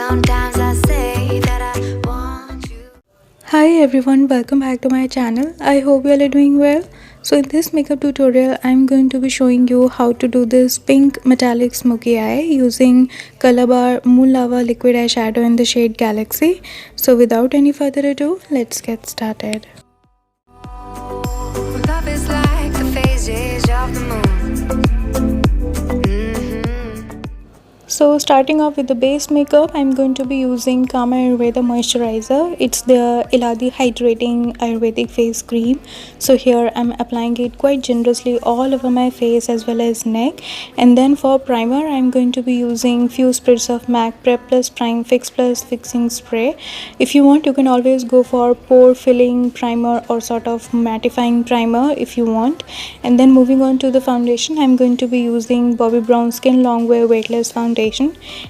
Sometimes I say that I want you. Hi everyone, welcome back to my channel. I hope you all are doing well. So in this makeup tutorial, I'm going to be showing you how to do this pink metallic smoky eye using Colobar Moonlava Liquid Eyeshadow in the shade Galaxy. So without any further ado, let's get started. Love is like the phases of the moon. So starting off with the base makeup, I'm going to be using Kama Ayurveda moisturizer. It's the Eladi hydrating Ayurvedic face cream. So here I'm applying it quite generously all over my face as well as neck. And then for primer, I'm going to be using few sprays of MAC prep+prime fix plus fixing spray. If you want, you can always go for pore filling primer or sort of mattifying primer if you want. And then moving on to the foundation, I'm going to be using Bobbi Brown Skin Longwear Weightless Foundation.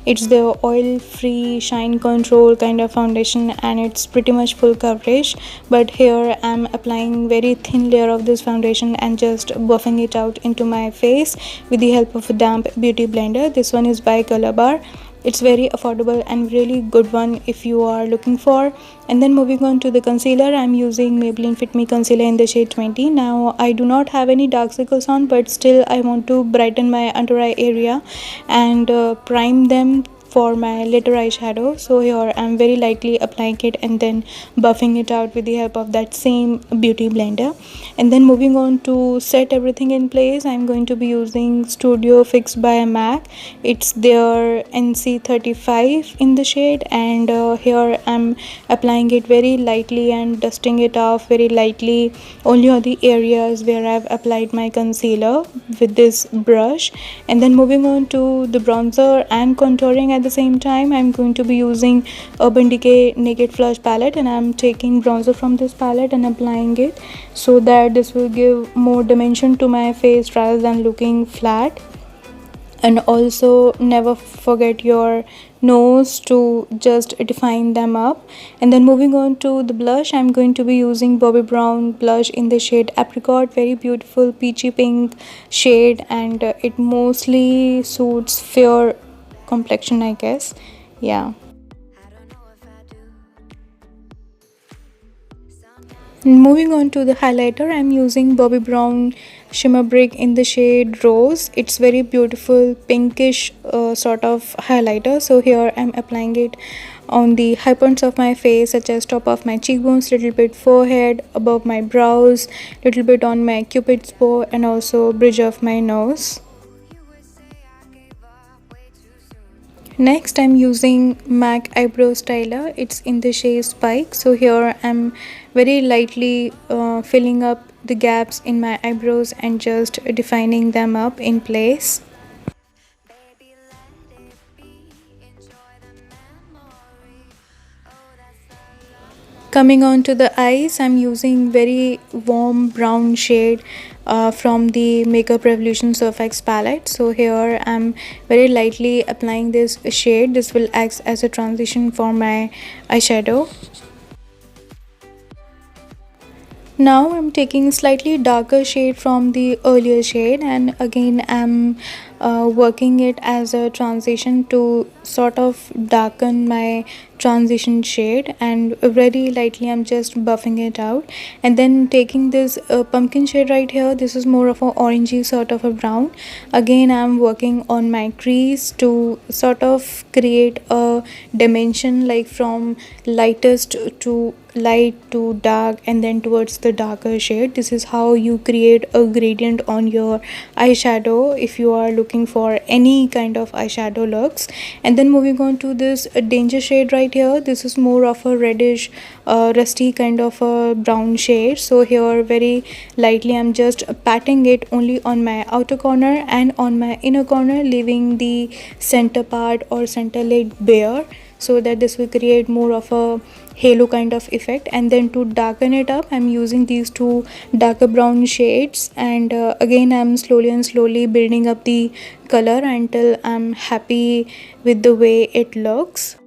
It's the oil free shine control kind of foundation and it's pretty much full coverage, but here I'm applying very thin layer of this foundation and just buffing it out into my face with the help of a damp beauty blender. This one is by Colorbar. It's very affordable and really good one if you are looking for. And then moving on to the concealer, I'm using Maybelline Fit Me concealer in the shade 20. Now I do not have any dark circles on, but still I want to brighten my under eye area and prime them for my later eyeshadow. So here I'm very lightly applying it and then buffing it out with the help of that same beauty blender. And then moving on to set everything in place, I'm going to be using Studio Fix by MAC. It's their NC35 in the shade, and here I'm applying it very lightly and dusting it off very lightly only on the areas where I've applied my concealer with this brush. And then moving on to the bronzer and contouring at the same time, I'm going to be using Urban Decay Naked Flush palette, and I'm taking bronzer from this palette and applying it so that this will give more dimension to my face rather than looking flat. And also never forget your nose to just define them up. And then moving on to the blush, I'm going to be using Bobbi Brown blush in the shade Apricot. Very beautiful peachy pink shade, and it mostly suits fair complexion, I guess. Yeah. Moving on to the highlighter, I'm using Bobbi Brown Shimmer Brick in the shade Rose. It's very beautiful pinkish sort of highlighter. So here I'm applying it on the high points of my face, such as top of my cheekbones, little bit forehead, above my brows, little bit on my cupid's bow, and also bridge of my nose. Next, I'm using MAC eyebrow styler. It's in the shade Spike. So here I'm very lightly filling up the gaps in my eyebrows and just defining them up in place. Coming on to the eyes, I'm using very warm brown shade from the Makeup Revolution Sophx palette. So here I'm very lightly applying this shade. This will act as a transition for my eyeshadow. Now I'm taking slightly darker shade from the earlier shade, and again I'm working it as a transition to sort of darken my transition shade, and very lightly I'm just buffing it out. And then taking this pumpkin shade right here, this is more of a orangey sort of a brown. Again I'm working on my crease to sort of create a dimension, like from lightest to light to dark and then towards the darker shade. This is how you create a gradient on your eyeshadow if you are looking for any kind of eyeshadow looks. And then moving on to this danger shade right here, this is more of a reddish rusty kind of a brown shade. So here very lightly I'm just patting it only on my outer corner and on my inner corner, leaving the center part or center lid bare, so that this will create more of a halo kind of effect. And then to darken it up, I'm using these two darker brown shades, and again I'm slowly building up the color until I'm happy with the way it looks.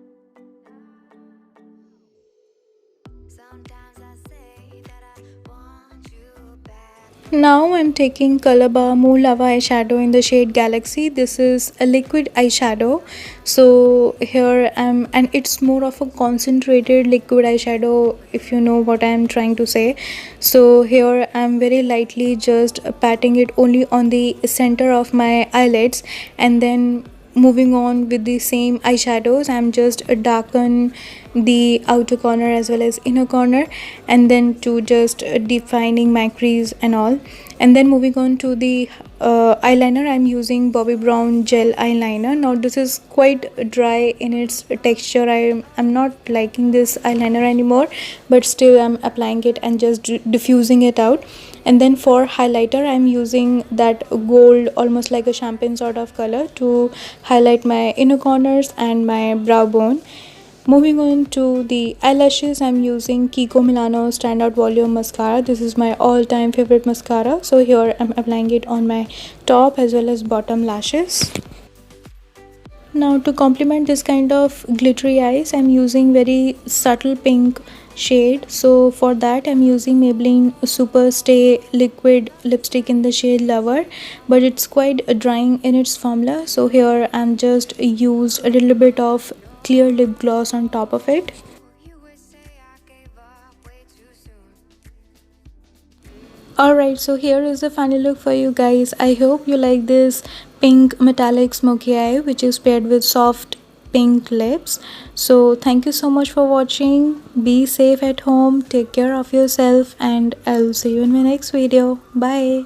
Now I'm taking Colorbar Moonlava Eyeshadow in the shade Galaxy. This is a liquid eyeshadow. So here and it's more of a concentrated liquid eyeshadow, if you know what I'm trying to say. So here I'm very lightly just patting it only on the center of my eyelids, and then moving on with the same eyeshadows, I'm just darken the outer corner as well as inner corner, and then to just defining my crease and all. And then moving on to the eyeliner, I'm using Bobbi Brown gel eyeliner. Now this is quite dry in its texture. I'm not liking this eyeliner anymore, but still I'm applying it and just diffusing it out. And then for highlighter, I'm using that gold, almost like a champagne sort of color, to highlight my inner corners and my brow bone. Moving on to the eyelashes, I'm using Kiko Milano Standout Volume Mascara. This is my all-time favorite mascara. So here I'm applying it on my top as well as bottom lashes. Now to complement this kind of glittery eyes, I'm using very subtle pink shade. So for that I'm using Maybelline Super Stay liquid lipstick in the shade Lover, but it's quite drying in its formula. So here I'm just used a little bit of clear lip gloss on top of it. You would say I gave up way too soon. Alright, so here is the final look for you guys. I hope you like this pink metallic smoky eye, which is paired with soft pink lips. So thank you so much for watching. Be safe at home, take care of yourself, and I'll see you in my next video. Bye.